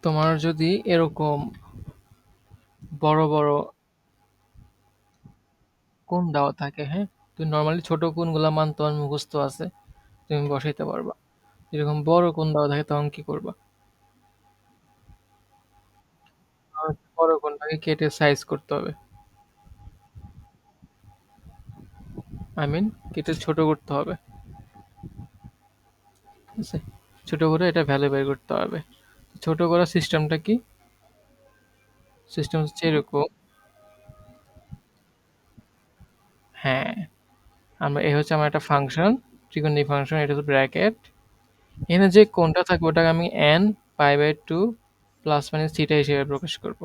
তোমার যদি এরকম বড় বড় কোণ দেওয়া থাকে, হ্যাঁ, তুমি নর্মালি ছোট কোণগুলা মান তোমার মুখস্থ আছে, তুমি বসাইতে পারবা। এরকম বড় কোণ দেওয়া থাকে তখন কি করবা? আর বড় কোণটাকে কেটে সাইজ করতে হবে। আই মিন কেটে ছোট করতে হবে। ঠিক আছে, ছোট করে এটা ভ্যালু বের করতে হবে। ছোট করার সিস্টেমটা কি? সিস্টেম হচ্ছে এরকম। হ্যাঁ, এ হচ্ছে আমার একটা ফাংশন, ত্রিকোণমিতিক ফাংশন, এটা হচ্ছে ব্র্যাকেট। এখানে যে কোণটা থাকবে ওটাকে আমি n pi by two plus minus theta হিসেবে প্রকাশ করব।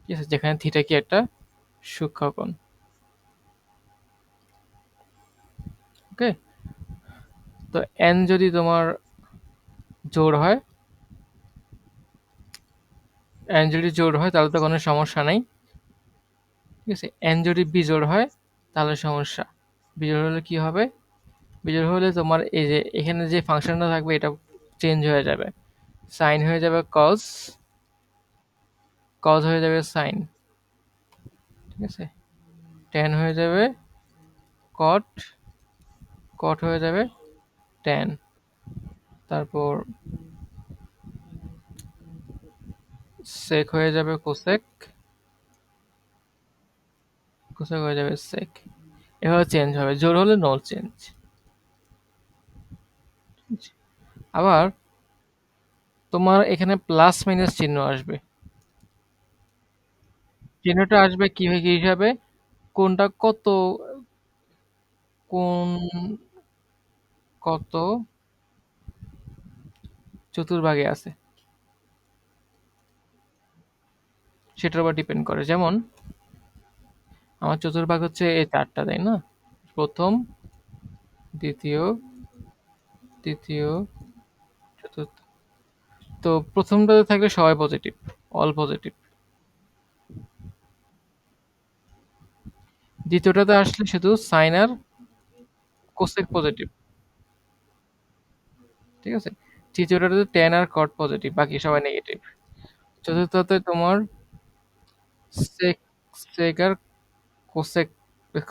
ঠিক আছে, যেখানে থিটা কি একটা সূক্ষ্মকোণ। ওকে, তো n যদি তোমার জোড় হয়, n যদি জোড় হয় তাহলে তো কোনো সমস্যা নাই। ঠিক আছে, n যদি বিজোড় হয় তাহলে সমস্যা। বিজোড় হলে কি হবে? বিজোড় হলে তোমার এই যে এখানে যে ফাংশনটা থাকবে এটা চেঞ্জ হয়ে যাবে। সাইন হয়ে যাবে কজ, কজ হয়ে যাবে সাইন। ঠিক আছে, ট্যান হয়ে যাবে কট, কট হয়ে যাবে ট্যান। তারপর সেক হয়ে যাবে কোসেক, কোসেক হয়ে যাবে সেক। এভাবে চেঞ্জ হবে, জোড় হলে নো চেঞ্জ। আবার তোমার এখানে প্লাস মাইনাস চিহ্ন আসবে। চিহ্নটা আসবে কি কি হিসাবে? কোনটা কত, কোন কত চতুর্ভাগে আছে সেটার উপর ডিপেন্ড করে। যেমন আমার চতুর্ভাগ হচ্ছে এই চারটা, তাই না? প্রথম, দ্বিতীয়, তৃতীয়, চতুর্থ। তো প্রথমটাতে থাকলে সবাই পজিটিভ, অল পজিটিভ। দ্বিতীয়টাতে আসলে শুধু সাইন আর কোসেক পজিটিভ। ঠিক আছে, তৃতীয়টাতে টেন আর কট পজিটিভ, বাকি সবাই নেগেটিভ। চতুর্থতে তোমার সেক, সেক আর কোসেক,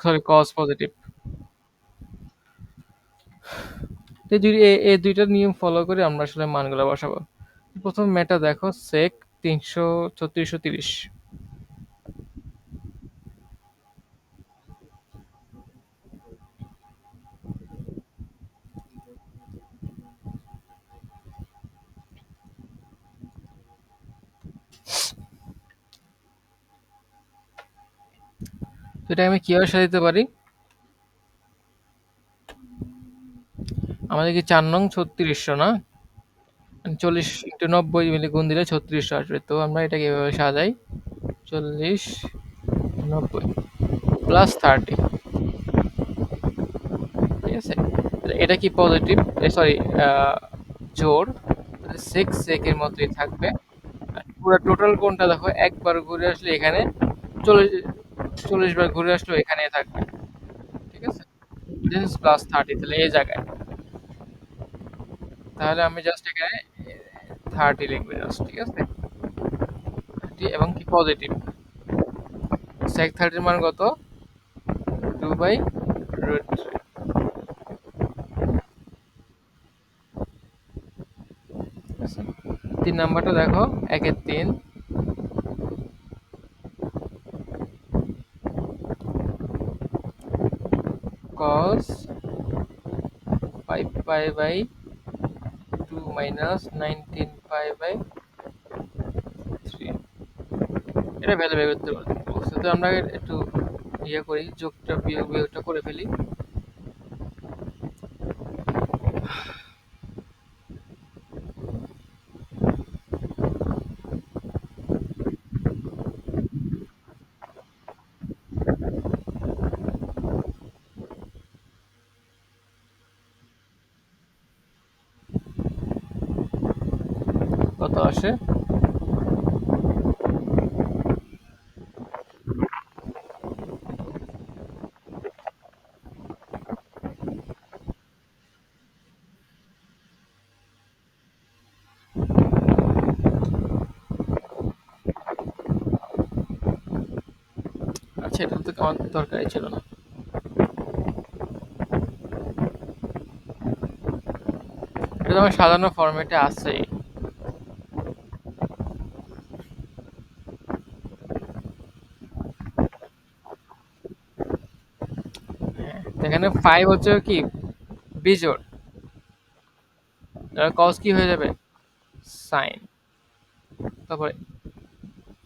সরি কস পজিটিভ। তো এই দুইটা নিয়ম ফলো করে আমরা আসলে মানগুলো বসাবো। প্রথম মেটা দেখো, সেক 33630। তো এটা আমি কিভাবে সাজাতে পারি? আমাদের কি 4 নং 3600 না? 40 × 90 মিলে গুণ দিলে 3600 আসবে। তো আমরা এটাকে এভাবে সাজাই, 40 90 প্লাস 30। ঠিক আছে, এটা কি পজিটিভ, সরি জোড়, সেক সেকের মতোই থাকবে। পুরো টোটাল কোণটা দেখো, একবার ঘুরে আসলে এখানে 40 বার ঘুরে আসলে এখানে থাকবে। ঠিক আছে, দিস প্লাস 30 তাহলে এই জায়গায়। তাহলে আমি জাস্ট এখানে 30 লিখবো জাস্ট। ঠিক আছে, এবং কি পজিটিভ। সেক 30 মান কত? 2/√3। 3 নাম্বারটা দেখো, 1/3 cos 5π/2 মাইনাস 19π/3। এটা ভ্যালু বের করতে বলছে, তো আমরা একটু ইয়ে করি, যোগটা বিয়োগটা করে ফেলি। কত আসে? সেটা তো আমার দরকারই ছিল না। এটা তো আমার সাজানো ফরম্যাটে আছেই। হ্যাঁ, এখানে 5 হচ্ছে কি বিজোড়, কস কি হয়ে যাবে সাইন। তারপরে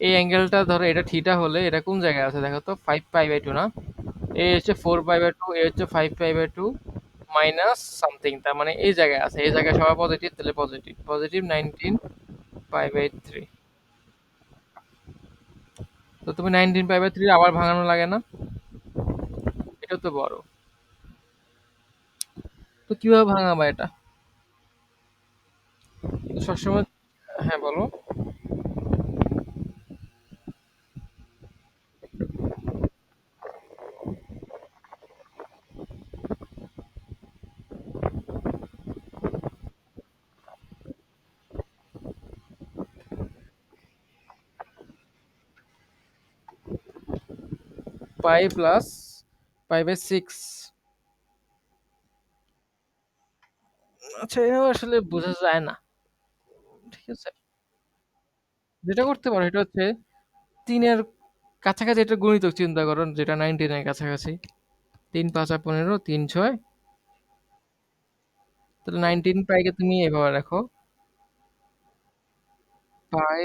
এই অ্যাঙ্গেলটা ধরো এটা থিটা হলে এটা কোন জায়গায় আছে দেখো তো, 5 পাই বাই 2 না? এ হচ্ছে 4 পাই বাই 2, এ হচ্ছে 5 পাই বাই 2 মাইনাস সামথিং, তার মানে এই জায়গায় আছে, এই জায়গায় সবাই পজিটিভ, তাহলে পজিটিভ পজিটিভ 19 পাই বাই 3। তো তুমি 19 পাই বাই 3 আবার ভাঙানো লাগে না? এটা তো বড়। তো কিভাবে ভাঙাবা এটা? তো সবসময়, হ্যাঁ বলো। Pi plus pi by 6। আচ্ছা, এভাবে আসলে বোঝা যায় না, ঠিক আছে। যেটা করতে পারো এটা হচ্ছে 3-এর কাছাকাছি একটা গুণিতক চিন্তা করো, যেটা 19-এর কাছাকাছি। 3 5 15, 3 6, তাহলে 19 পাইকে তুমি এভাবে রাখো, পাই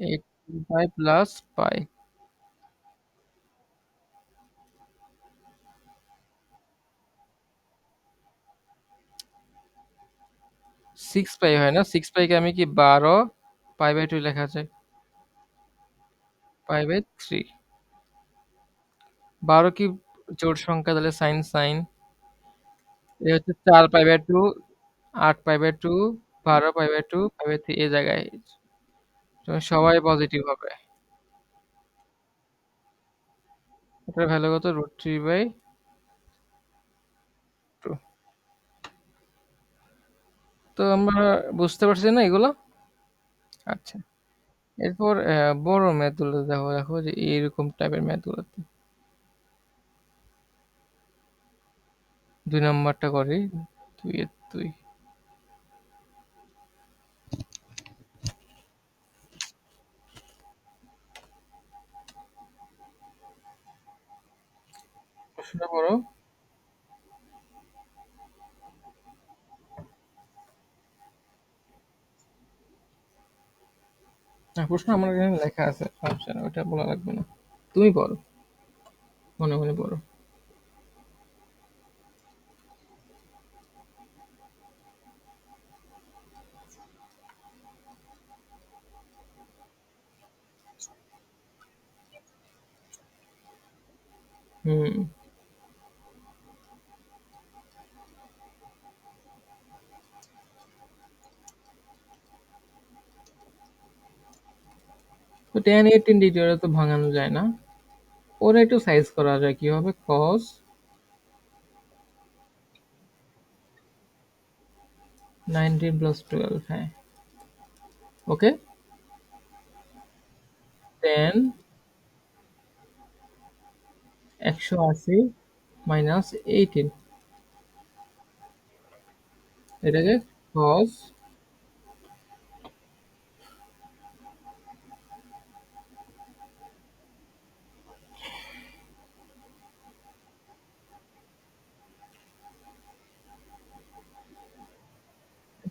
18 পাই প্লাস পাই 6 পাই হয় না? 6 পাইকে আমি কি 12 পাই বাই 2 লেখা যায়, পাই বাই 3। 12 কি জোড় সংখ্যা, তাহলে সাইন সাইন। এ হচ্ছে 4 pi by 2, 8 pi by 2, 12 pi by 2, pi by 3, এই জায়গায় তুমি সবাই পজিটিভ হবে। এটার ভ্যালু কত, √3/2। তো আমরা বুঝতে পারছি না এগুলো? আচ্ছা, এরপর বড় ম্যাথগুলো দেখো, দেখো যে এইরকম টাইপের ম্যাথগুলোতে 2 নাম্বারটা করি। 2 এর 2। প্রশ্নটা বড় না, প্রশ্ন আমার এখানে লেখা আছে, সমস্যা না, ওটা বলা লাগবে না। তুমি পড়ো, মনে মনে পড়ো। হুম। তো 10 18 ডিটেলে তো ভাঙানো যায় না, ওরা একটু সাইজ করা যায় কিভাবে, cos 19 + 12, হ্যাঁ। ওকে, 10 180 মাইনাস 18, এটাকে cos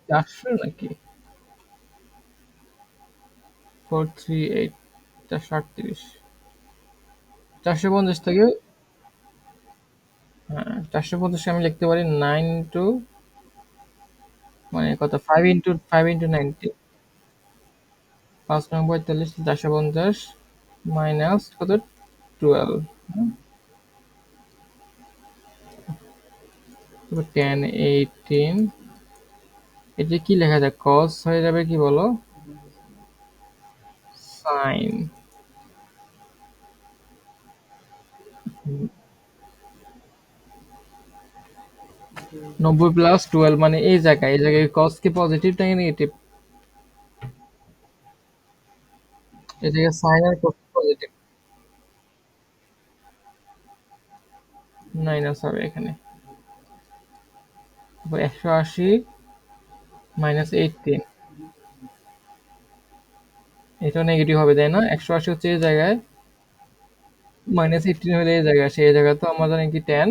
400 নাকি 438, 438, 450 থেকে, হ্যাঁ 450 আমি লিখতে পারি 9 মানে কত, 5 × 5 9 45, 450 মাইনাস কত, 12। 10 18, এটা কি লেখা যায়, কস হয়ে যাবে কি বলো, সাইন। 90 + 12 মানে এই জায়গায় কস কি পজিটিভ নাকি নেগেটিভ? এই জায়গায় সাইন আর কস পজিটিভ। মাইনাস হবে এখানে। তারপর 180 মাইনাস 18, এটাও নেগেটিভ হবে তাই না? 180 হচ্ছে এই জায়গায়, মাইনাস 18 হলে এই জায়গায়, সেই জায়গায় তো আমরা জানি কি টেন।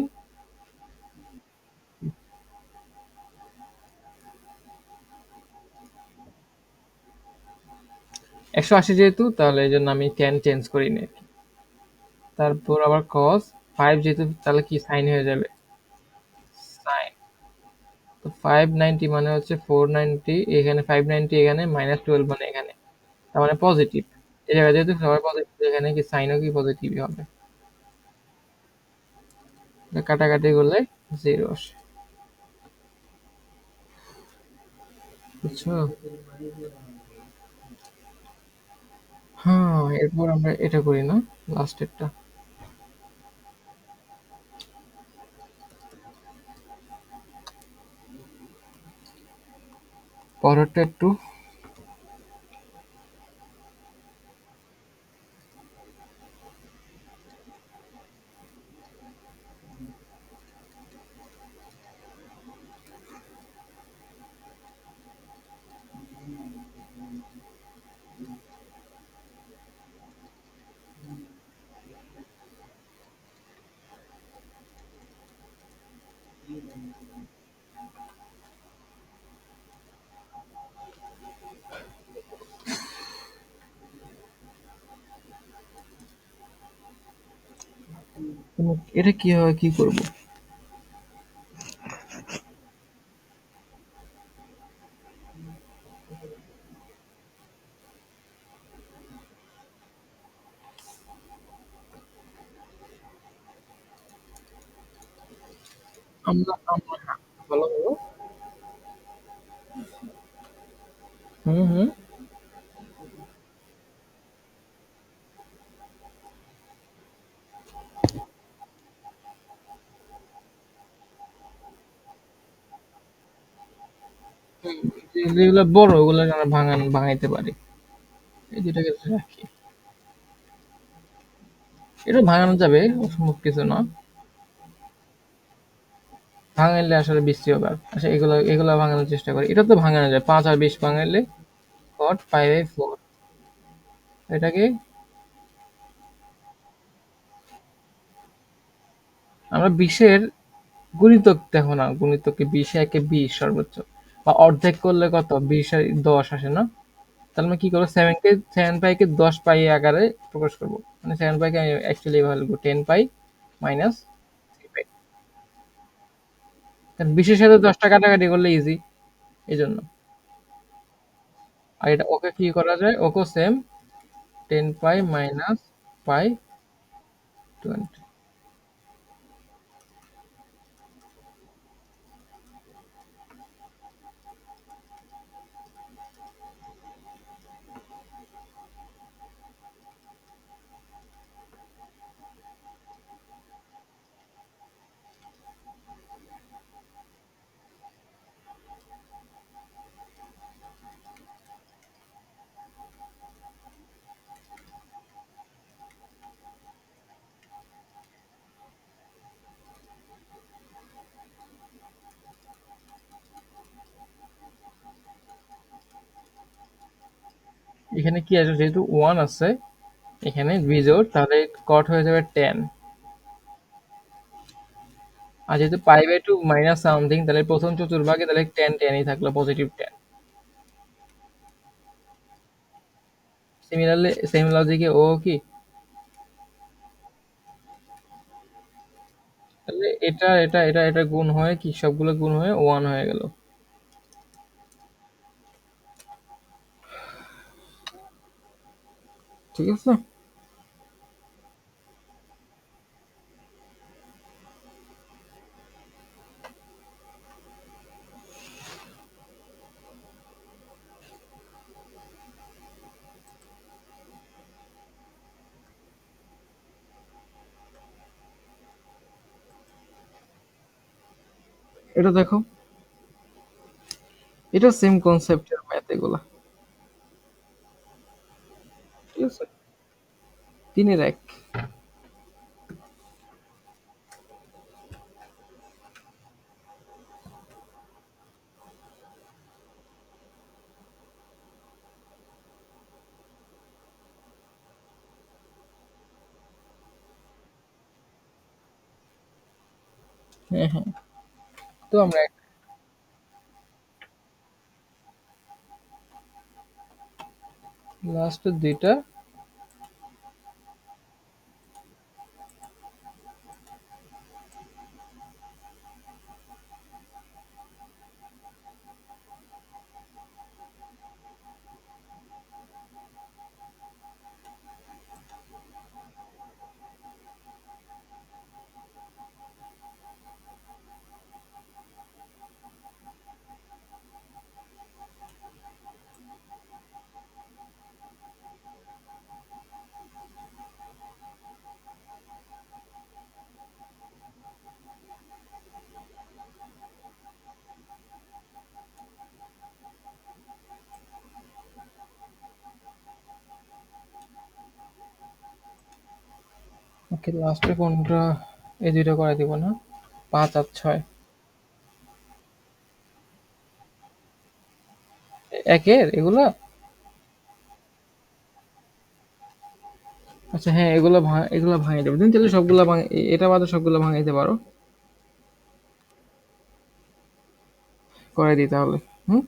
180 যেহেতু, তাহলে এই জন্য আমি টেন চেঞ্জ করি নি। তারপর আবার কস 5 যেহেতু, তাহলে কি সাইন হয়ে যাবে, সাইন। তো 590 মানে হচ্ছে 490, এখানে 590, এখানে মাইনাস 12 মানে এখানে, তার মানে পজিটিভ। এই জায়গায় যেহেতু সবাই পজিটিভ, এখানে কি সাইনও কি পজিটিভই হবে। এটা কাটাকাটি করলে জিরো আসে, বুঝছো? হ্যাঁ, এরপর আমরা এটা করি না, লাস্টেরটা। পরেরটা একটু এটা কি হয়, কি করব? আমরা হ্যাঁ, বলো বলো। হুম হুম। যেগুলো বড় ওগুলো আমরা ভাঙাইতে পারি। এই দুটাকে রাখি, এটা ভাঙানো যাবে, অসম্ভব কিছু না। ভাঙাইলে আসলে বৃষ্টি হবে। আচ্ছা, এগুলো এগুলো ভাঙানোর চেষ্টা করি, এটা তো ভাঙানো যায়, 5 আর 20 ভাঙাইলে কট 5/4। এটাকে আমরা 20-এর গুণিতক দেখো না, গুণিতকে 20, একে 20 সর্বোচ্চ, বা অর্ধেক করলে কত, 20 আর 10 আসে না? তাহলে আমরা কি করবো, 7 পাইকে 10 পাই আকারে প্রকাশ করবো, মানে 7 পাইকে আমি অ্যাকচুয়ালি এভাবে লিখবো 10 পাই মাইনাস 3 পাই। কারণ 20-এর সাথে 10টা কাটাকাটি করলে ইজি, এই জন্য। আর এটা ওকে কি করা যায়, ওকে সেম, 10 পাই মাইনাস পাই 20। এখানে কি আছে, যেহেতু 1 আছে এখানে বিজোড়, তাহলে কট হয়ে যাবে 10। আর যেহেতু পাই/2 মাইনাস সামথিং, তাহলে প্রথম চতুর্ভাগে তাহলে 10 থাকলো, পজিটিভ 10। সিমিলারলি সেম লজিকে ও কি, তাহলে এটা গুণ হয়ে কি, সবগুলো গুণ হয়ে 1 হয়ে গেল। ঠিক আছে, এটা দেখো, এটা সেম কনসেপ্টের ম্যাথ এগুলা। ঠিক আছে, 3-এর 1। হ্যাঁ, হ্যাঁ। তো আমরা লাস্টের ২ টা। ওকে, লাস্টে কোনটা? এই ২ টা করে দিব না? ৫ আর ৬। ১ এর এগুলা? আচ্ছা হ্যাঁ, এগুলা ভাঙাই যাবে। তুমি তাহলে সবগুলা এটা বাদে সবগুলা ভাঙাইতে পারো। করে দিই তাহলে। হুম?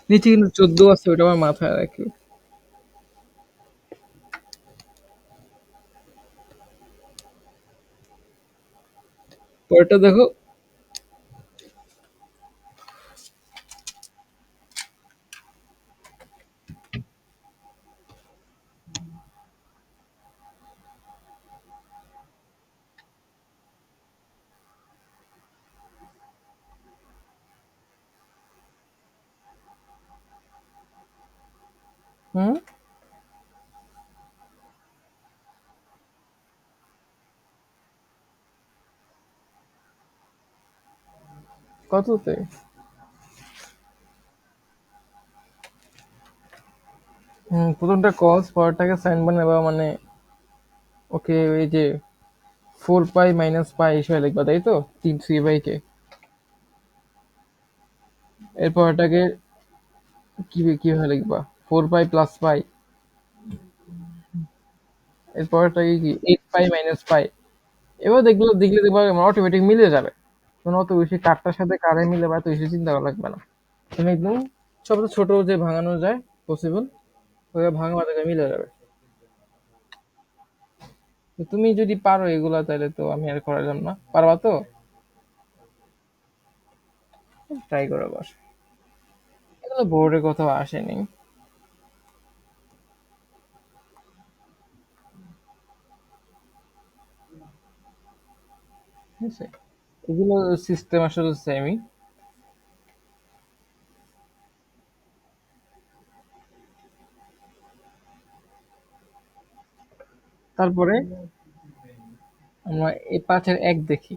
নিচে কিন্তু ১৪ আছে, ওটা আমার মাথায় রাখি। পরেরটা দেখো। হুম? কততে? প্রথমটা কস, পরেরটাকে সাইন বানাবা মানে ওকে ওই যে 4 পাই মাইনাস পাই হিসেবে লিখবা, তাই তো? 3 বাই কে। এরপর এটাকে কিভাবে লিখবা? 4 পাই প্লাস পাই। এরপর এটাকে কি 8 পাই মাইনাস পাই। এবার দেখলে দেখবা অটোমেটিক মিলে যাবে। কোনো অত বেশি কারটার সাথে কারে মিলে বা এত বেশি চিন্তা করা লাগবে না। তুমি একদম সবচেয়ে ছোট যে ভাঙানো যায় পসিবল, ওইভাবে ভাঙা দেখে মিলে যাবে। তো তুমি যদি পারো এগুলা তাহলে তো আমি আর করালাম না, পারবা তো? ট্রাই করো আবার। এগুলো বোর্ডে কোথাও আসেনি। ঠিক আছে, এগুলো সিস্টেম আসলে সেমই। তারপরে আমরা এই ৫-এর ১ দেখি।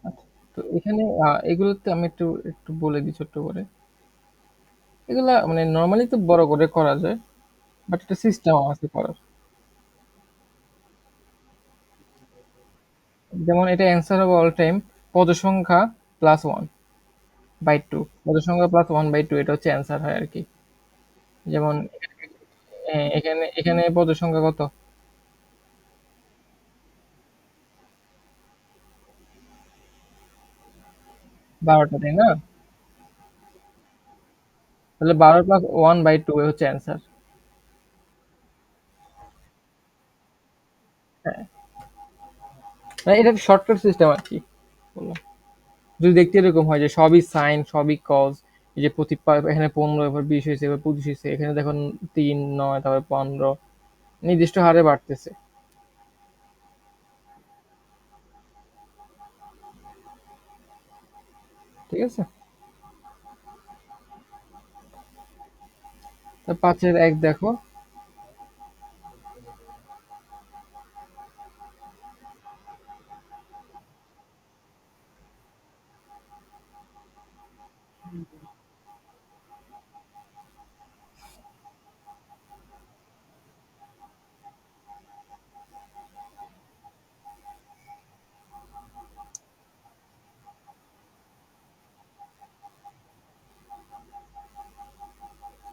আচ্ছা, তো এখানে এগুলোতে আমি একটু একটু বলে দিই ছোট্ট করে। এগুলা মানে নর্মালি তো বড় করে করা যায়, বাট একটা সিস্টেম আছে করার। যেমন এটা অ্যান্সার হবে অল টাইম পদ সংখ্যা প্লাস ওয়ান বাই টু। পদ সংখ্যা প্লাস ওয়ান বাই টু, এটা হচ্ছে অ্যান্সার হয় আর কি। যেমন এখানে এখানে পদ সংখ্যা কত? ১২টা, তাই না? তাহলে ১২ প্লাস ওয়ান বাই টু হচ্ছে অ্যান্সার। হ্যাঁ, মানে এটা শর্টকাট সিস্টেম আর কি বললাম। যদি দেখতে এরকম হয় যে সবই সাইন সবই কজ, এই যে এখানে ১৫, এবার ২০ হয়েছে, এবার ২৫ হয়েছে, এখানে দেখুন ৩, ৯, তারপরে ১৫ নির্দিষ্ট হারে বাড়তেছে। ঠিক আছে? তা ৫-এর ১ দেখো।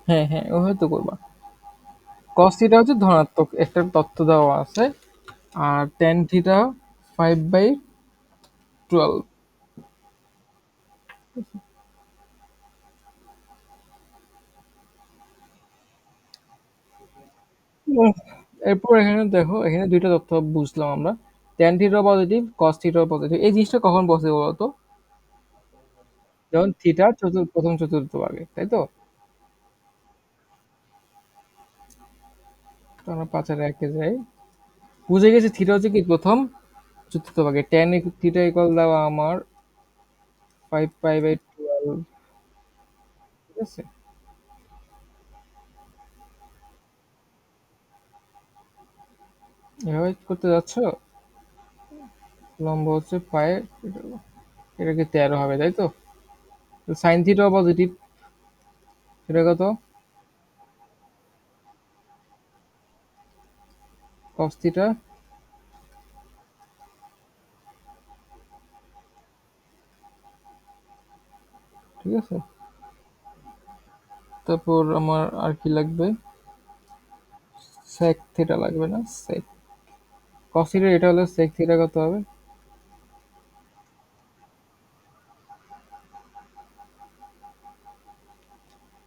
হ্যাঁ হ্যাঁ, ওভাবে তো করবা। কস থিটা হচ্ছে ধনাত্মক একটা তথ্য দেওয়া আছে, আর টেন থিটা 5/12। এরপর এখানে দেখো, এখানে দুইটা তথ্য বুঝলাম আমরা। Tan theta positive, cos theta positive. এই জিনিসটা কখন পসিবল হতো? যখন থিটা প্রথম চতুর্থ ভাগে, তাই তো? তো আমরা 5 আর 1-এ যাই। বুঝে গেছি থিটা হচ্ছে কি প্রথম চতুর্থ ভাগে। টেন থিটা ইকুয়াল দেওয়া আমার 5π/12। ঠিক আছে, এভাবে করতে যাচ্ছ। লম্ব হচ্ছে পায়ে, এটা কি 13 হবে, তাই তো? সাইন থিটাও পজিটিভ, সেটা কত? Cos theta. ঠিক আছে, তারপর আমার আর কি লাগবে? সেক থিটা লাগবে না? সেক কস থিটা, এটা হলে সেক থিটা কত হবে?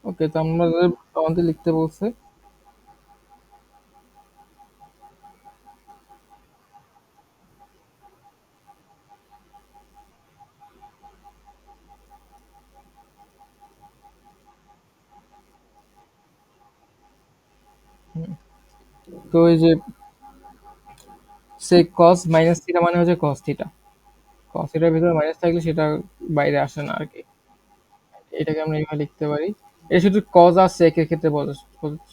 ওকে, তো আমাদের লিখতে বলছে। তো এই যে সেক কস মাইনাস থিটা মানে হচ্ছে কস থিটা। কস থিটার ভিতরে মাইনাস থাকলে সেটা বাইরে আসে না আর কি। এটাকে আমরা এইভাবে লিখতে পারি। এটা শুধু কজ আর সেক এর ক্ষেত্রে প্রযোজ্য।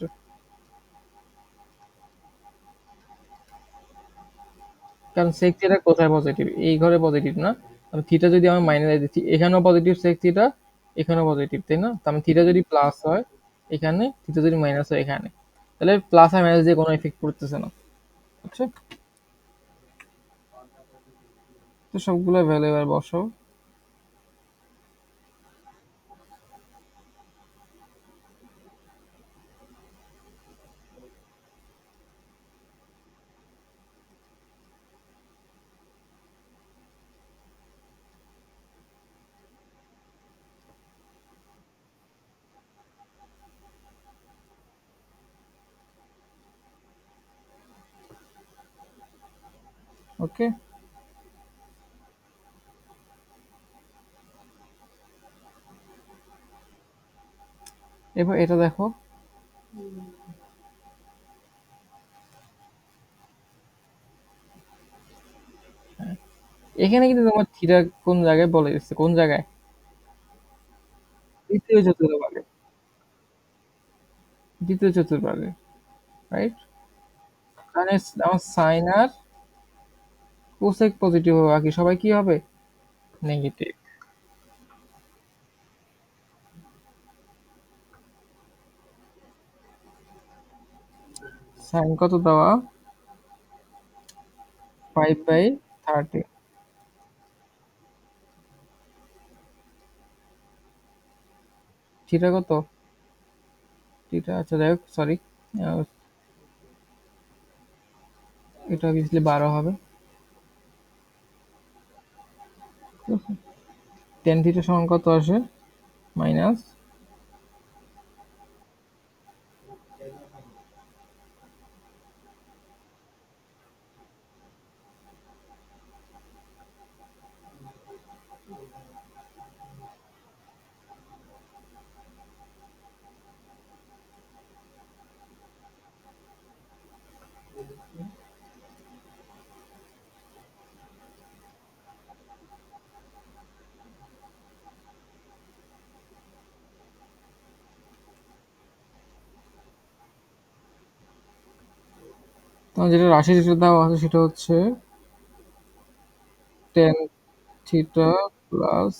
কারণ sec থিটা কোথায় পজিটিভ? এই ঘরে পজিটিভ না। আমি থিটা যদি আমার মাইনাস দিচ্ছি, এখানেও পজিটিভ sec থিটা, এখানেও পজিটিভ, তাই না? তো আমি থিটা যদি প্লাস হয় এখানে, থিটা যদি মাইনাস হয় এখানে, তাহলে প্লাস আর মাইনাস দিয়ে কোনো ইফেক্ট পড়তেছে না। বুঝছো? তো সবগুলো ভ্যালু এবার বসাও। ওকে, এবার এটা দেখো। এখানে কিন্তু তোমার থিটা কোন জায়গায় বলে দিচ্ছে, কোন জায়গায়? দ্বিতীয় চতুর্ভাগে। দ্বিতীয় চতুর্ভাগে, রাইট? মানে আমার সাইন আর কোসেক পজিটিভ হবে, বাকি সবাই কি হবে? নেগেটিভ। সাইন কত দেওয়া? 5/30। থিটা কত? থিটা, আচ্ছা যাই হোক, সরি। এটা অবভিয়াসলি 12 হবে। টেন থিটা সমান কত আসে? মাইনাস। তোমার যেটা রাশি যেটা দেওয়া আছে সেটা হচ্ছে tan theta plus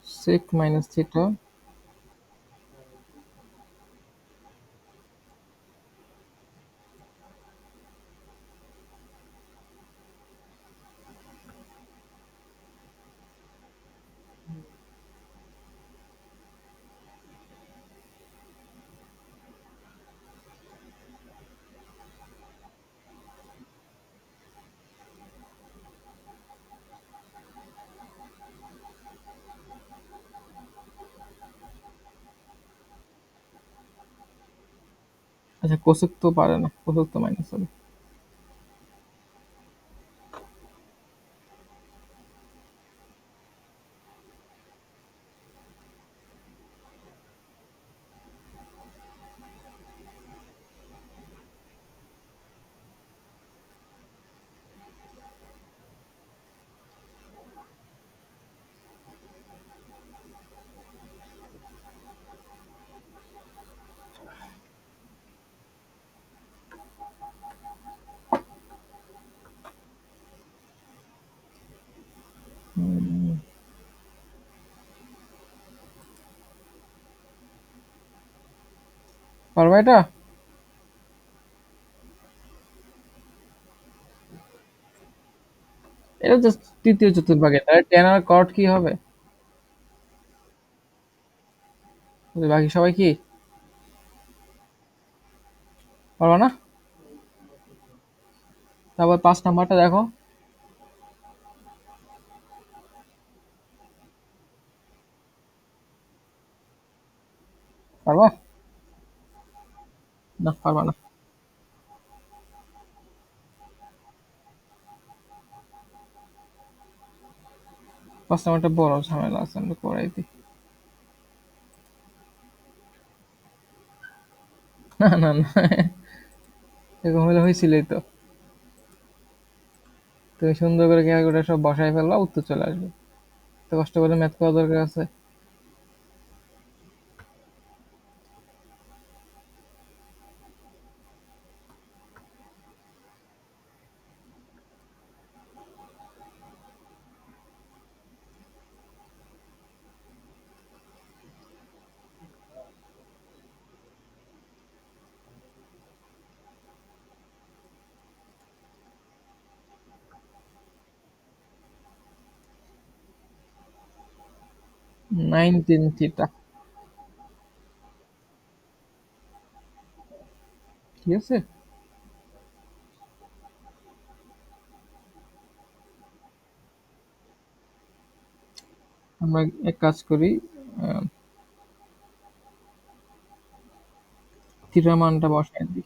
sec minus theta. আচ্ছা, কোসেক তো পারে না, কোসেক তো মাইনাস হবে। পারবা এটা? এটা জাস্ট তৃতীয় চতুর্ভাগে, তাহলে টেন আর কট কি হবে? বাকি সবাই কি? পারবা না? তারপর 5 নাম্বারটা দেখো। পারবা? না, পারবা না। 5 নাম্বারটা বড় ঝামেলা আছে, আমরা করাই দিই। না না না, এরকম হলে হয়েছিলই তো। তুমি সুন্দর করে ক্যালকুলেটার সব বসাই ফেলবা, উত্তর চলে আসবে। তো কষ্ট করে ম্যাথ করা দরকার আছে? 19 থিটা। ঠিক আছে। আমরা এক কাজ করি, থিটার মানটা বসাই দিই।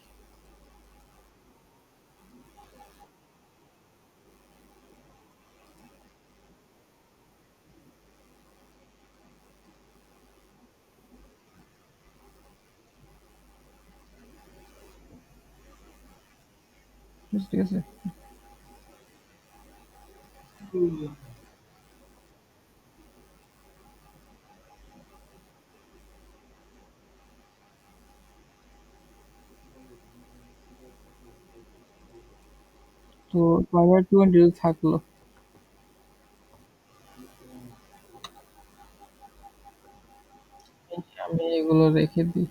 ঠিক আছে। তো পাই/20 থাকলো। আমি এগুলো রেখে দিই।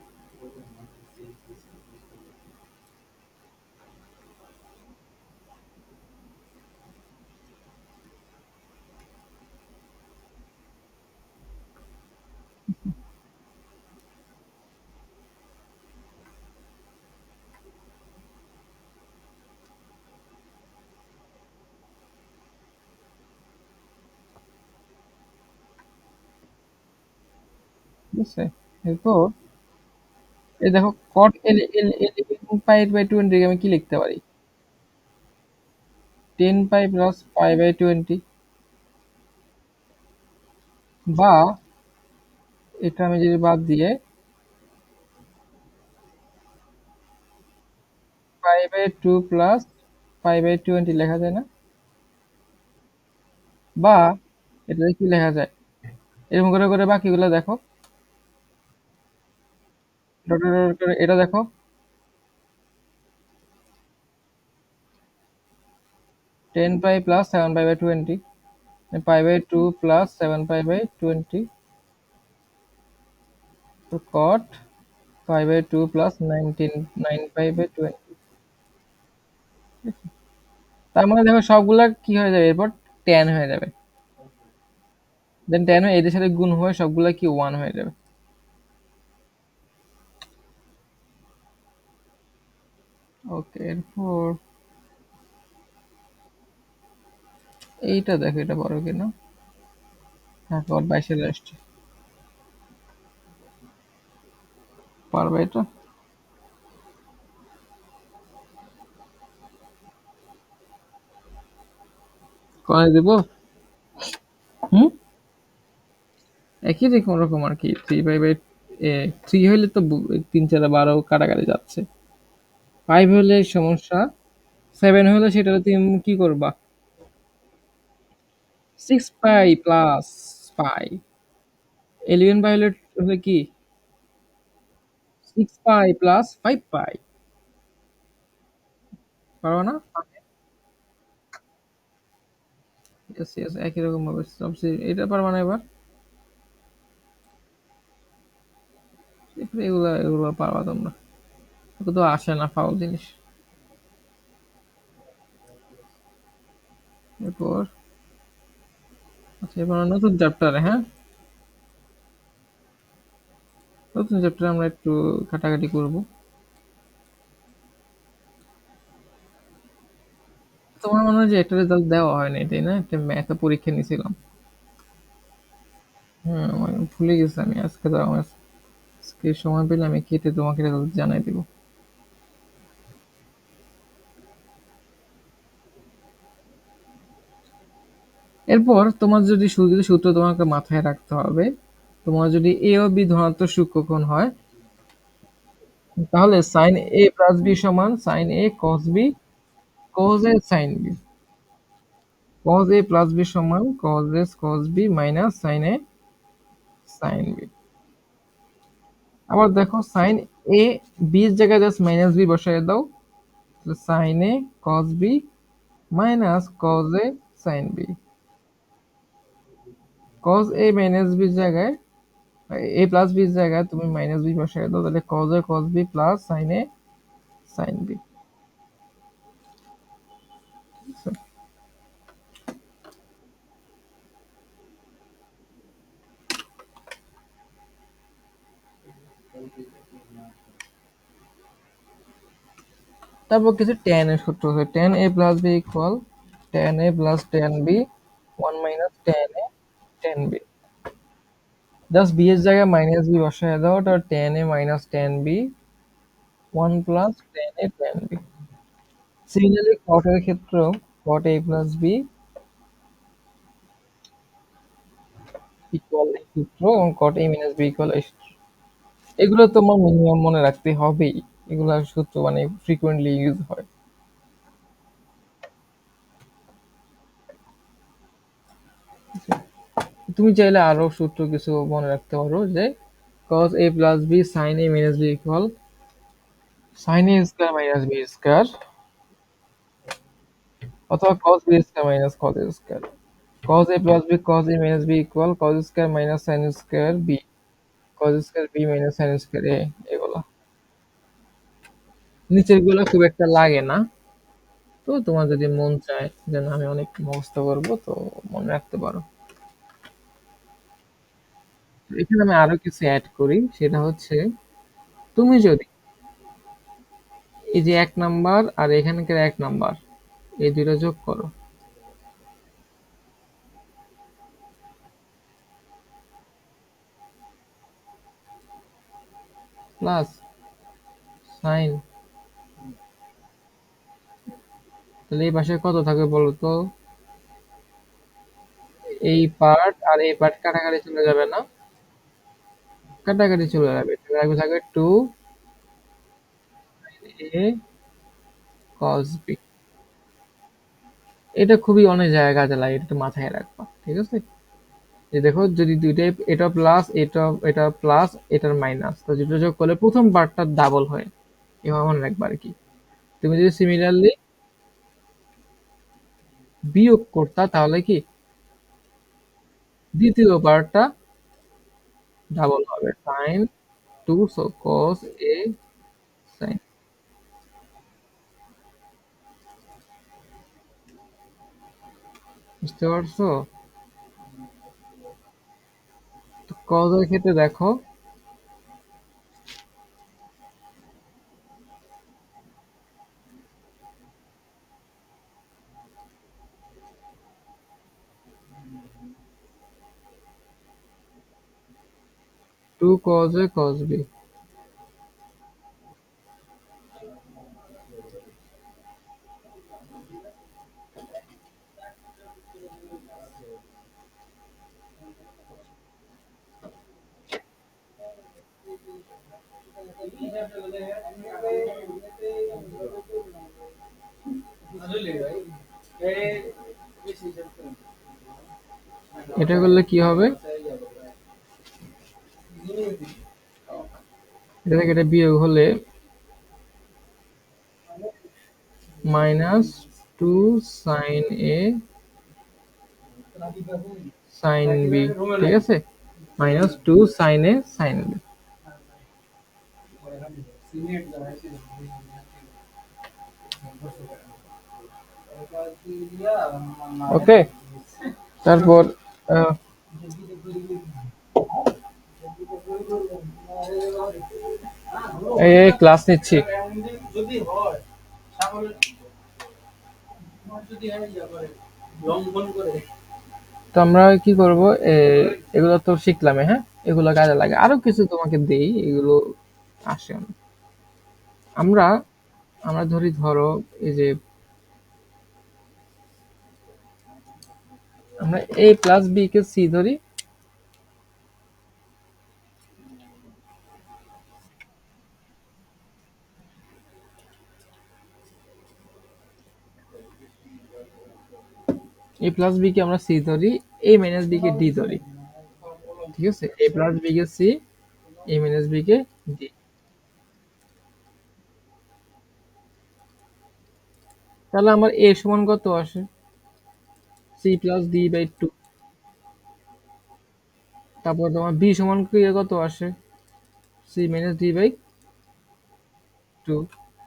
ঠিক আছে। এরপর এই দেখো, কট এল এল এল পাই/20 আমি কি লিখতে পারি? 10 পাই প্লাস পাই/20, বা এটা আমি যদি বাদ দিয়ে পাই/2 প্লাস পাই/20 লেখা যায় না? বা এটা কি লেখা যায়? এরকম করে করে বাকিগুলো দেখো। ডট ডট ডট করে এটা দেখো। 10 পাই প্লাস 7 পাই/20, পাই/2 প্লাস 7 পাই/20, তো কট পাই/2 প্লাস 9 পাই/20। তার মানে দেখো সবগুলা কি হয়ে যাবে এরপর? ট্যান হয়ে যাবে। দেন ট্যান হয়ে এদের সাথে গুণ হয়ে সবগুলা কি 1 হয়ে যাবে। ওকে, এরপর এইটা দেখো, এটা বড় কিনা। হ্যাঁ, কট 22 আসছে। পারবে এটা? করে দিব। হুম, একই রকম রকম আর কি, 3 বাই 3 হইলে তো 3 4 12 কাটাকাটি যাচ্ছে। 5 হলে সমস্যা, 7 হলে সেটা তুমি কি করবা? 6 পাই প্লাস পাই। 11 পাই হলে কি? 6 পাই প্লাস 5 পাই। পারবা না? ইয়েস ইয়েস, একই রকম ভাবে সবচেয়ে এটা পারবা না এবার? এগুলা এগুলো পারবা তোমরা, এগুলো তো আসে না ফাউল জিনিস। এরপর আচ্ছা, এবার নতুন চ্যাপ্টারে, হ্যাঁ, নতুন চ্যাপ্টারে আমরা একটু কাটাকাটি করব। তোমার মনে হয় যে একটা রেজাল্ট দেওয়া হয়নি, তাই না? একটা ম্যাথ পরীক্ষা নিয়েছিলাম। হুম, আমার ভুলে গেছি আমি। আজকে তো আমার আজকে সময় পেলে আমি কেটে তোমাকে রেজাল্ট জানাই দিব। এরপর তোমার যদি শুধু সূত্র তোমাকে মাথায় রাখতে হবে, তোমার যদি এ ও বি ধনাত্মক সূক্ষ্মকোণ হয়, তাহলে সাইন এ প্লাস বি সমান সাইন এ কস বি কস এ সাইন বি। কস এ প্লাস বি সমান কস A cos B minus sine A sine B. আবার দেখো সাইন এ বির জায়গায় জাস্ট মাইনাস বি বসায় দাও, সাইন এ কস বি মাইনাস কস এ সাইন বি। কস এ মাইনাস বির জায়গায়, এ প্লাস বির জায়গায় তুমি মাইনাস বি বসায় দাও, তাহলে cos A cos B plus sine A sine B. তারপর কিছু tan এর সূত্র আছে, tan a plus B equal tan a plus tan b 1 minus tan a tan b। Just B এর জায়গায় মাইনাস বি বসায় দাও, ওটা tan a minus tan b 1 plus tan a tan b। Similarly cot এর ক্ষেত্রেও cot a plus b equal এই সূত্র, এবং cot a minus b equal এই সূত্র। এগুলো তোমার মিনিমাম মনে রাখতে হবেই, এগুলা সূত্র মানে ফ্রিকোয়েন্টলি ইউজ হয়। তুমি চাইলে আরো সূত্র কিছু মনে রাখতে পারো, যে cos a plus b sin a minus b equal sin a square minus b square, অথবা cos b square minus cos a square. cos a plus b cos a minus b equal cos square minus sin square b, cos square b minus sin square a। এগুলা নিচের গুলো খুব একটা লাগে না, তো তোমার যদি মন চায় যে না আমি অনেক মুখস্থ করবো, তো মনে রাখতে পারো। এখানে আমি আরো কিছু অ্যাড করি, সেটা হচ্ছে তুমি যদি এই যে 1 নাম্বার আর এখানকার 1 নাম্বার এই দুইটা যোগ করো, প্লাস সাইন, তাহলে এই পাশে কত থাকবে বলো তো? এই পার্ট আর এই পার্ট কাটাকাটি চলে যাবে না? কাটাকাটি চলে যাবে, তাহলে থাকবে 2 a cos b। এটা খুবই অনেক জায়গায় কাজে লাগে, এটা একটু মাথায় রাখবা, ঠিক আছে? যে দেখো যদি দুইটাই, এটা প্লাস এটা, এটা প্লাস এটার মাইনাস, তো দুটো যোগ করলে প্রথম পার্টটা ডাবল হয়, এভাবে মনে রাখবা আর কি। তুমি যদি সিমিলারলি বিয়োগ করতা, তাহলে কি দ্বিতীয় পার্টটা ডাবল হবে, sine 2 so cos a sin। বুঝতে পারছো? তো cos এর ক্ষেত্রে দেখো, 2 cos a cos b। এটা করলে কি হবে? এটা থেকে এটা বিয়োগ হলে minus two sign A sine B, ঠিক আছে? Minus two sign A sine B. ওকে, তারপর আহ, এই ক্লাস নিচ্ছি। তো আমরা কি করব? এগুলো তো শিখলাম, হ্যাঁ? এগুলো কাজে লাগে। আরো কিছু তোমাকে দেই, এগুলো আসে না। আমরা আমরা ধরো এই যে আমরা a প্লাস b কে c ধরি। a প্লাস b কে আমরা c ধরি, a মাইনাস b কে d ধরি। ঠিক আছে, a প্লাস b কে c, a মাইনাস b কে d। তাহলে আমার a সমান কত আসে? c plus d by two. তারপর তোমার b সমান কি কত আসে? c minus d by two.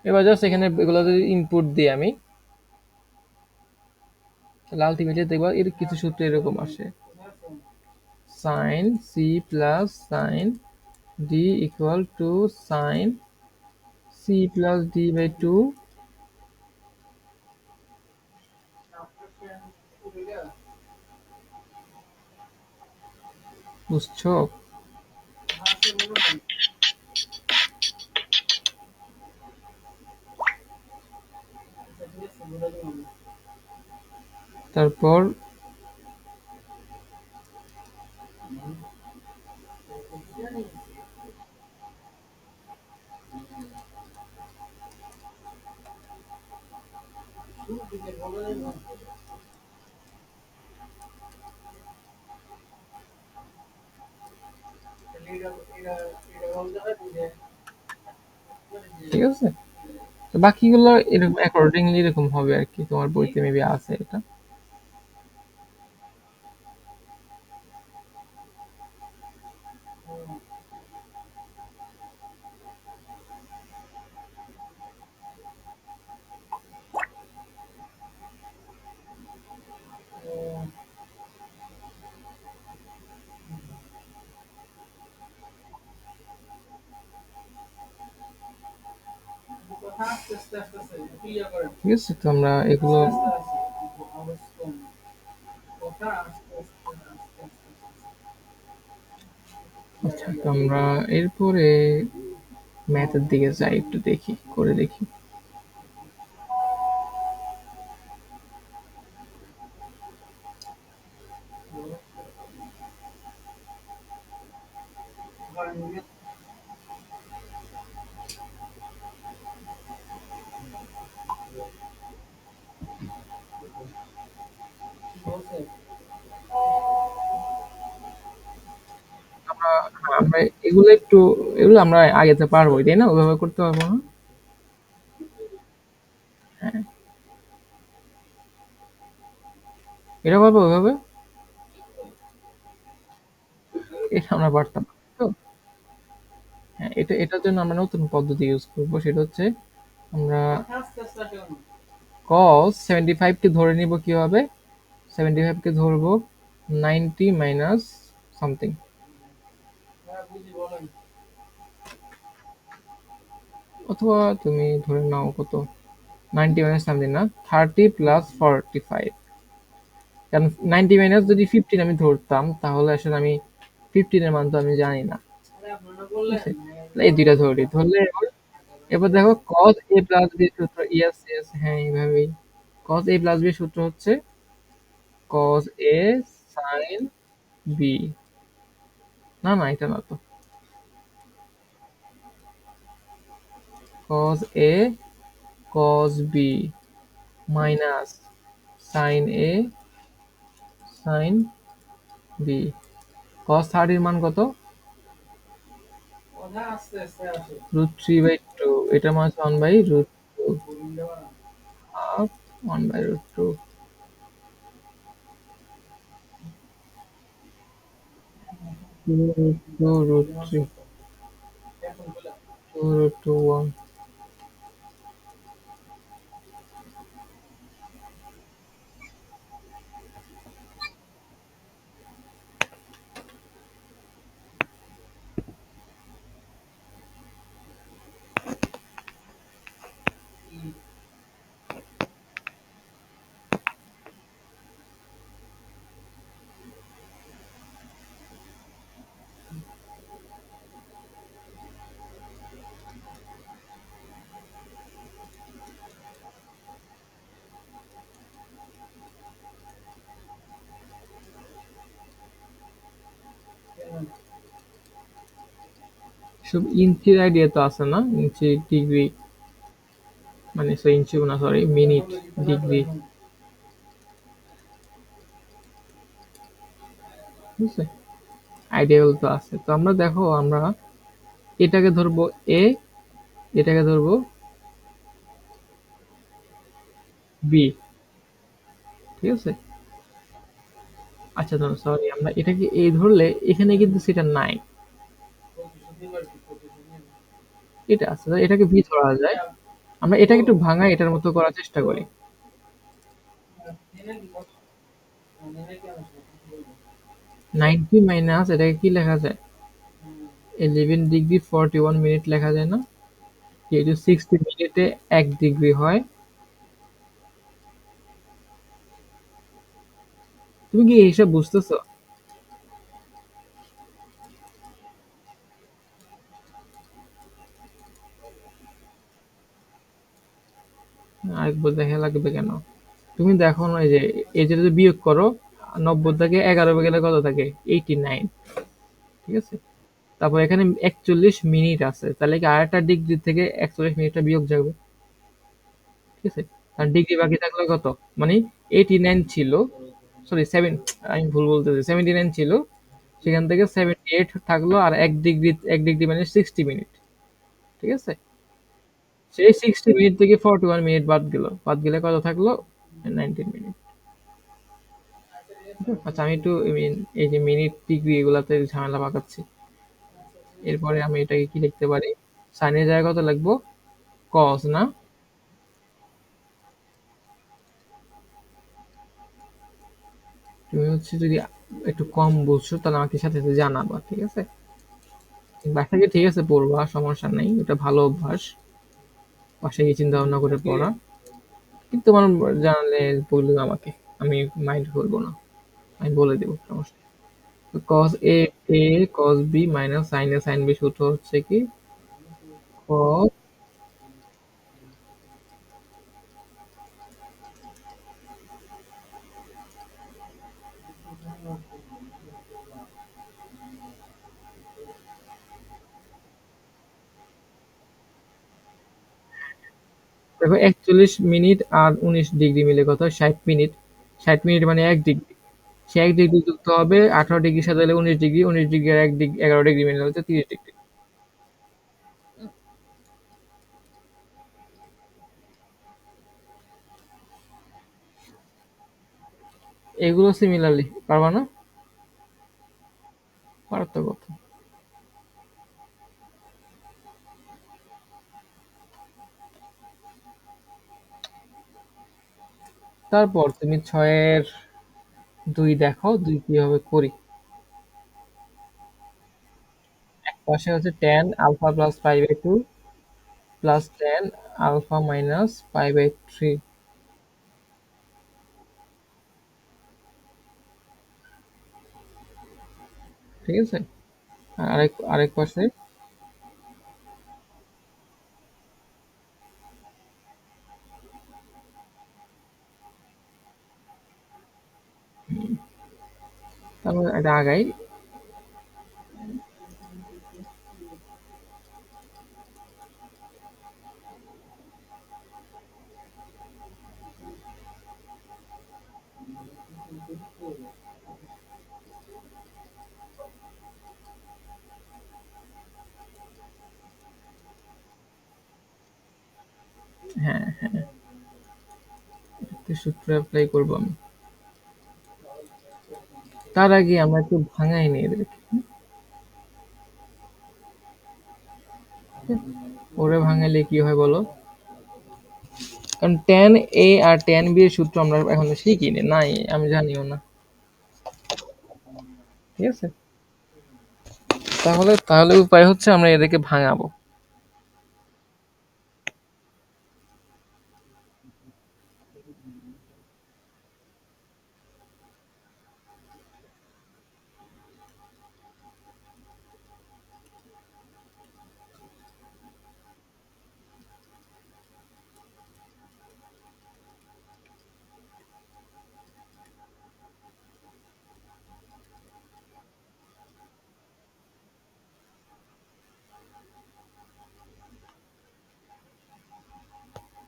এবার জাস্ট এখানে এগুলো যদি ইনপুট দিই আমি, তাহলে আলটিমেটলি দেখবা এর কিছু সূত্র এরকম আসে: sine C plus sine D equal to sine C plus D by two. বুঝছো? তারপর ঠিক আছে, তো বাকিগুলো এরকম অ্যাকর্ডিংলি এরকম হবে আর কি, তোমার বইতে মেবি আছে এটা। ঠিক আছে, তো আমরা এগুলো আচ্ছা, তো আমরা এরপরে ম্যাথের দিকে যাই, একটু দেখি, করে দেখি। আমরা আমরা এগুলো একটু, এগুলো আমরা আগেতে পারবো তাই না? ওইভাবে করতে পারবো না? হ্যাঁ, এটা পারবো ওইভাবে, এটা আমরা পারতাম। তো হ্যাঁ, এটার জন্য আমরা নতুন পদ্ধতি ইউজ করবো, সেটা হচ্ছে আমরা cos 75 কে ধরে নিব কিভাবে? 75 কে ধরবো 90 মাইনাস সামথিং, অথবা তুমি ধরে নাও কত, 90 মাইনাস সামথিং না, 30 প্লাস 45। কারণ 90 মাইনাস যদি 15 আমি ধরতাম, তাহলে আসলে আমি 15 এর মান তো আমি জানি না। ঠিক আছে? তাহলে এই দুইটা ধরলে এবার, দেখো cos a প্লাস b এর সূত্র, ইয়েস ইয়েস, হ্যাঁ এইভাবেই। cos a প্লাস b এর সূত্র হচ্ছে cos a sin b। না না, এটা না তো। cos A cos B minus sin A sin B। cos 30 এর মান কত? √3/2। এটার মান হচ্ছে 1/√2 হাফ 1/√2। 2 √3 2 √2 1। সব ইঞ্চির আইডিয়া তো আছে না? ইঞ্চি ডিগ্রি, মানে ইঞ্চি না, সরি, মিনিট ডিগ্রি। বুঝছে? আইডিয়া তো আছে। তো আমরা দেখো, আমরা এটাকে ধরবো এ, এটাকে ধরবো বি। ঠিক আছে? আচ্ছা ধরো, সরি, আমরা এটাকে এ ধরলে এখানে কিন্তু সেটা নাই, এটা আছে। তো এটাকে বি ধরা যায়। আমরা এটাকে একটু ভাঙাই, এটার মতো করার চেষ্টা করি। 90 মাইনাস এটাকে কি লেখা যায়? 11 ডিগ্রি 41 মিনিট লেখা যায় না? যেহেতু 60 মিনিটে 1 ডিগ্রি হয়। তুমি কি এই হিসাব বুঝতেছো? আরেকবার দেখা লাগবে কেন? তুমি দেখো না, এই যে এই যে যদি বিয়োগ করো, 90 থেকে 11 গেলে কত থাকে? 89। ঠিক আছে? তারপর এখানে 41 মিনিট আছে, তাহলে কি আরেকটা ডিগ্রি থেকে 41 মিনিটটা বিয়োগ যাবে। ঠিক আছে? আর ডিগ্রি বাকি থাকলো কত? মানে 89 ছিল, সরি সেভেন, আমি ভুল বলতেছি, 79 ছিল, সেখান থেকে 78 থাকলো, আর 1 ডিগ্রি, 1 ডিগ্রি মানে 60 মিনিট। ঠিক আছে? সেই 60 মিনিট থেকে 41 মিনিট বাদ গেল, বাদ গেলে কত থাকলো? 19 মিনিট। আচ্ছা, আমি একটু এই যে মিনিট ডিগ্রি এগুলাতে ঝামেলা পাকাচ্ছি। এরপরে আমি এটাকে কি লিখতে পারি? সাইনের জায়গায় কত লিখবো? কস না? তুমি হচ্ছে যদি একটু কম বুঝছো তাহলে আমাকে সাথে সাথে জানাবা, ঠিক আছে? বাসায় গিয়ে ঠিক আছে পড়বা, সমস্যা নেই, এটা ভালো অভ্যাস। বাসায় গিয়ে চিন্তা ভাবনা করে পড়া। কিন্তু তোমার জানালে বললো আমাকে, আমি মাইন্ড করবো না, আমি বলে দেবো, সমস্যা নেই। কস এ এ cos B minus sine A sine B সূত্র হচ্ছে কি? কস, দেখো 41 মিনিট আর 19 ডিগ্রি মিলে কত হয়? 60 মিনিট। 60 মিনিট মানে 1 ডিগ্রি। সে 1 ডিগ্রি যুক্ত হবে 18 ডিগ্রির সাথে হলে 19 ডিগ্রি, 19 ডিগ্রি আর 1 ডিগ্রি 11 ডিগ্রি মিলে হচ্ছে 30 ডিগ্রি। এগুলো সিমিলারলি পারবা না? পারার তো কথা। তারপর তুমি 6-এর 2 দেখো, 2 কিভাবে করি। এক পাশে হচ্ছে tan আলফা প্লাস পাই/2 প্লাস tan আলফা মাইনাস পাই/3। ঠিক আছে? আর আরেক আরেক পাশে তারপর এটা আগাই। হ্যাঁ, একটা সূত্র অ্যাপ্লাই করবো আমি। তার আগে আমরা একটু ভাঙাই নিই এদেরকে। ওরে ভাঙাইলে কি হয় বলো? কারণ tan a R tan b এর সূত্র আমরা এখনো শিখিনি, নাই, আমি জানিও না। ঠিক আছে? তাহলে উপায় হচ্ছে আমরা এদেরকে ভাঙাবো।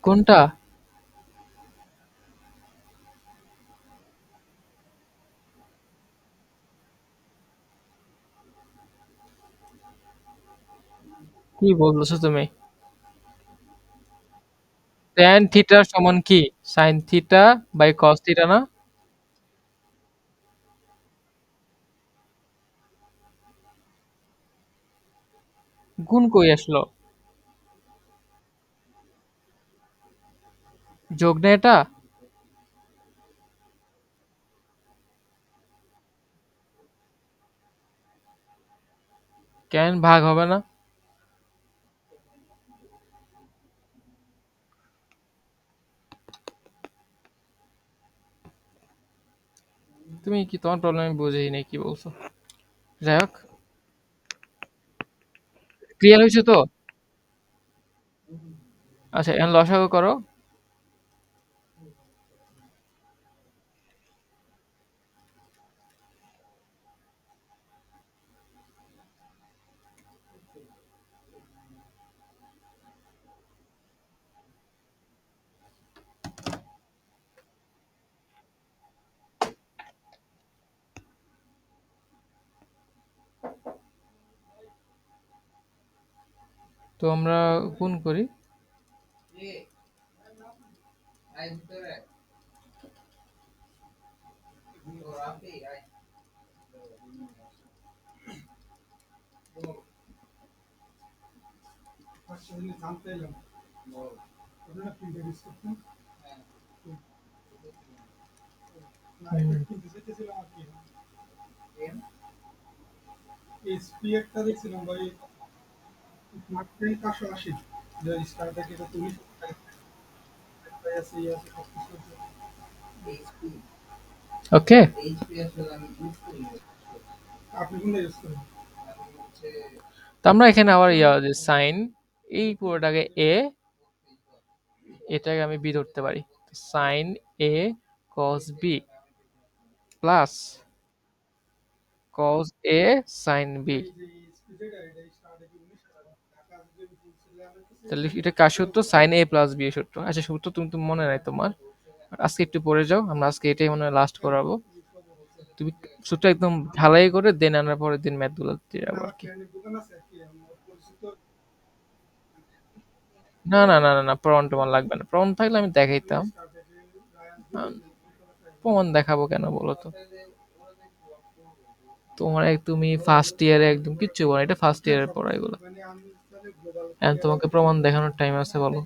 কোনটা? কি বলতেছো তুমি? tan থিটা সমান কি? sin theta by cos theta না? গুণ কই আসলো? যোগ না এটা? কেন ভাগ হবে না? তুমি কি, তোমার প্রবলেম আমি বুঝেই নাই কি বলছো। যাই হোক, ক্লিয়ার হয়েছে তো? আচ্ছা, এখন লসাগু করো। তো আমরা গুণ করি। ওকে, তো আমরা এখানে আবার যে সাইন, এই পুরোটাকে এ, এটাকে আমি বি ধরতে পারি। সাইন এ কস বি প্লাস কস এ সাইন বি। তাহলে এটা কার সূত্র? সাইন এ প্লাস বি এর সূত্র। আচ্ছা, সূত্র তুমি তো মনে নাই তোমার, আজকে একটু পড়ে যাও, আমরা আজকে এটাই মনে হয় লাস্ট করাবো। তুমি সূত্র একদম ঢালাই করে দেন, আমরা পরের দিন ম্যাথ গুলো দিয়ে যাবো আর কি। না, প্রমাণ টমান লাগবে না, প্রমাণ থাকলে আমি দেখাইতাম। আম, প্রমাণ দেখাবো কেন বলো তো? তুমি ফার্স্ট ইয়ারে একদম কিচ্ছু বলো, এটা ফার্স্ট ইয়ারের পড়া এগুলো। এখন তোমাকে প্রমাণ দেখানোর টাইম আছে বলো?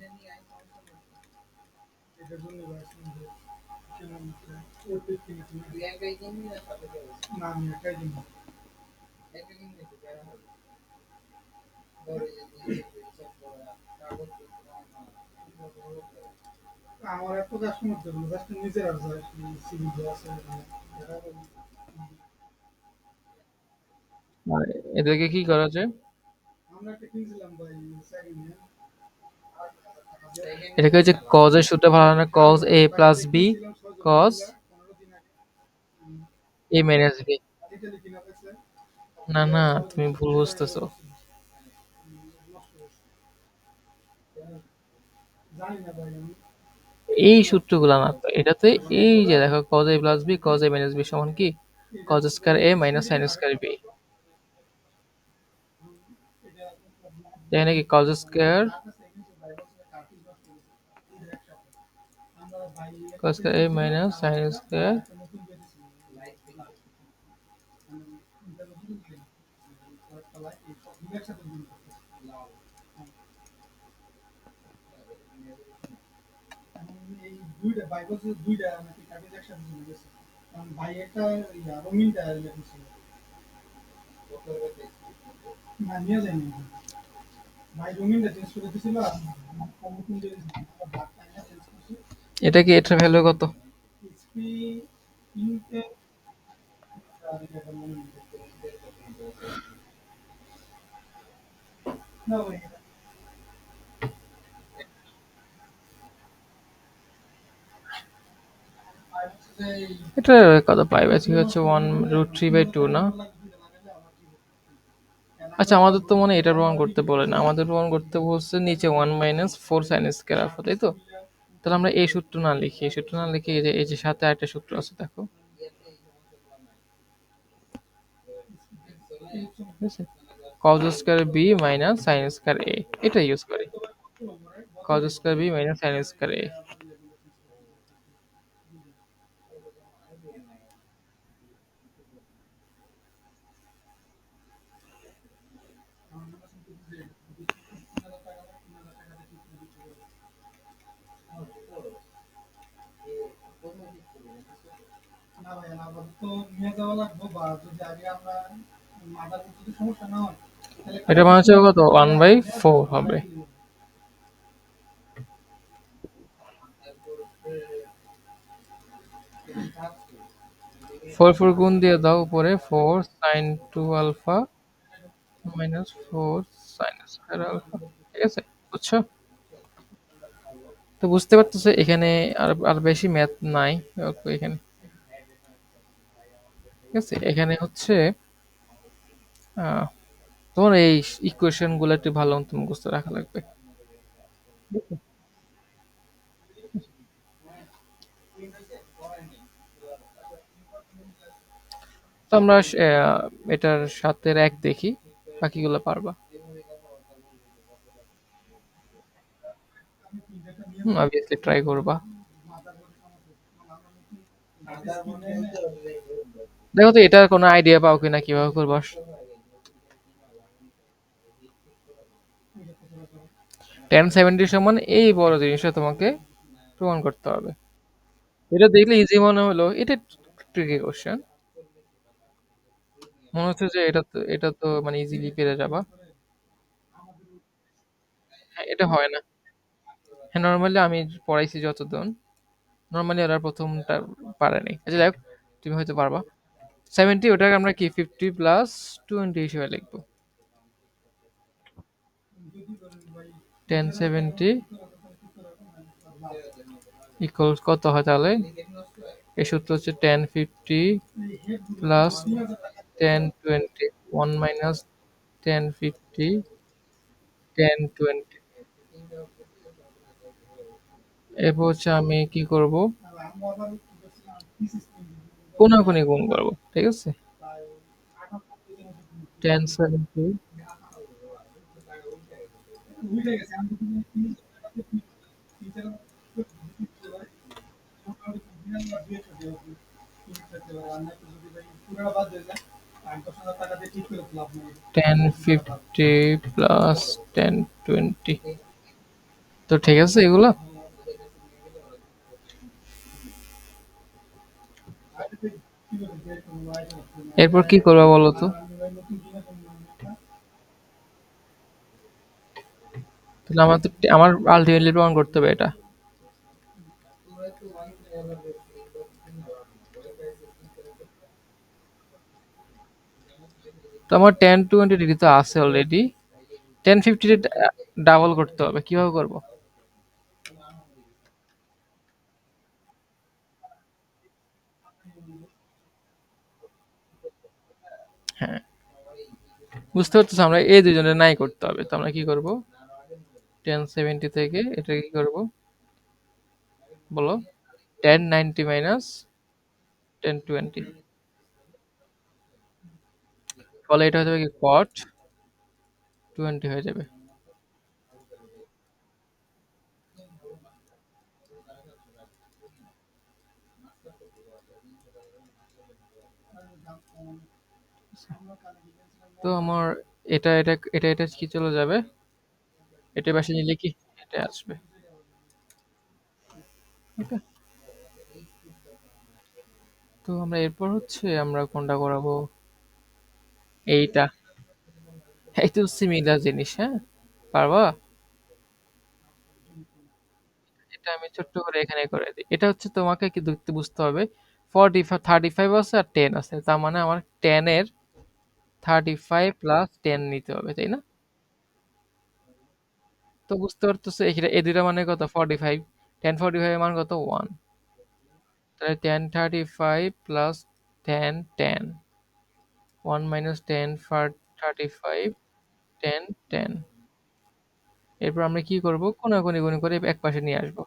আর এদেরকে কি করা যায়? এটাকে হচ্ছে কজ এর সূত্রে ভালো হয় না? Cos A plus B cos A minus B. না, তুমি ভুল বুঝতেছো। এই সূত্রগুলা না তো এটাতে। এই যে দেখো, cos A plus B cos A minus B সমান কি? Cos square A minus sine square B. তাই নাকি? Cos square cos square a minus sin square. এটা কি এটার ভ্যালু কত? এটা কত পাই বাই হচ্ছে 1√3/2 না? আচ্ছা আমাদের তো মনে হয় এটা প্রমাণ করতে বলে না, আমাদের প্রমাণ করতে বলছে নিচে 1 - 4 sin স্কয়ার আলফা, তাই তো? তাহলে আমরা এই সূত্র না লিখি, এই সূত্র না লিখে এই যে সাথে আরেকটা সূত্র আছে দেখো, ঠিক আছে? cos square b minus sin square a, এটা ইউজ করি। cos square b minus sin square a। এটা মানে হচ্ছে কত, 1/4 হবে। 4 গুণ দিয়ে দাও উপরে, 4 sin 2 alpha minus 4 sin square alpha, ঠিক আছে? বুঝছো? তো বুঝতে পারতেছো এখানে আর আর বেশি ম্যাথ নাই। ওকে, এখানে ঠিক আছে, এখানে হচ্ছে আহ, তোমার এই ইকুয়েশন গুলো একটু ভালো মতো মুখস্থ রাখা লাগবে। তো আমরা এটার সাথে এক দেখি, বাকিগুলো পারবা। অবভিয়াসলি ট্রাই করবা। দেখো তো এটার কোনো আইডিয়া পাও কিনা কিভাবে করবা। 1070 সমান এই বড় জিনিসটা তোমাকে প্রমাণ করতে হবে। এটা দেখলে ইজি মনে হলো, এটা ট্রিকি কোশ্চেন। মনে হচ্ছে যে এটা তো মানে ইজিলি পেরে যাবা। হ্যাঁ, এটা হয় না। হ্যাঁ, নরমালি আমি পড়াইছি যতজন, নরমালি ওরা প্রথমটা পারে নাই। আচ্ছা যাই হোক, তুমি হয়তো পারবা। 70 ওটাকে আমরা কি 50 + 20 হিসেবে লিখবো। 1070 ইকুয়ালস কত হয় তাহলে? এই সূত্র হচ্ছে 1050 প্লাস 1020, 1 মাইনাস 1050 1020। এরপর হচ্ছে আমি কি করব, কোনাকুনি গুণ করব, ঠিক আছে? 1070 1050 প্লাস 1020, তো ঠিক আছে এগুলা। এরপর কি করবা বলো তো? তাহলে আমার আলটিমেটলি প্রমাণ করতে হবে এটা। তো আমার 1020 তো আছে অলরেডি, 1050 ডাবল করতে হবে, কিভাবে করব? হ্যাঁ, বুঝতে পারতেছি, আমরা এই দুজনের নাই করতে হবে, তো আমরা কি করব? 1070 থেকে এটা কি করব বলো? 1090 মাইনাস 1020, ফলে এটা হয়ে যাবে কি cot 20 হয়ে যাবে। তো আমার এটা কি চলে যাবে? এটা পাশে নিলে কি এটা আসবে? ওকে। তো আমরা এরপর হচ্ছে আমরা কোনটা করাবো? এইটা। এই তো সিমিলার জিনিস, হ্যাঁ? পারবা? এটা আমি ছোট্ট করে এখানে করে দিই। এটা হচ্ছে তোমাকে কি দেখতে বুঝতে হবে। 45 35 আছে আর 10 আছে। তার মানে আমার 10 এর 35 প্লাস 10 নিতে হবে, তাই না? তো বুঝতে পারতেছো এখানে এই দুইটা মানে কত? 45। 10 45 এর মান কত? 1। তাহলে 10 35 প্লাস 10 10। 1 মাইনাস 10 35 10 10। এরপর আমরা কি করব? কোনাকুনি গুণ করে এক পাশে নিয়ে আসবো।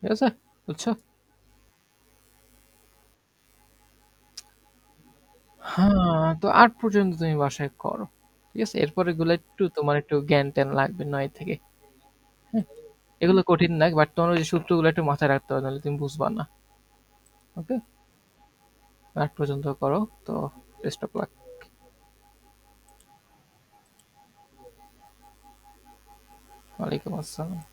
ঠিক আছে? বুঝছো? হ্যাঁ, তো ৮ পর্যন্ত তুমি বাসায় করো। ঠিক আছে? এরপর এগুলো একটু তোমার একটু জ্ঞান-ট্যান লাগবে ৯ থেকে। হ্যাঁ? এগুলো কঠিন না, বাট তোমার ওই যে সূত্রগুলো একটু মাথায় রাখতে হবে, নাহলে তুমি বুঝবা না। ওকে? ৮ পর্যন্ত করো। তো বেস্ট অফ লাক। ওয়ালাইকুম আসসালাম।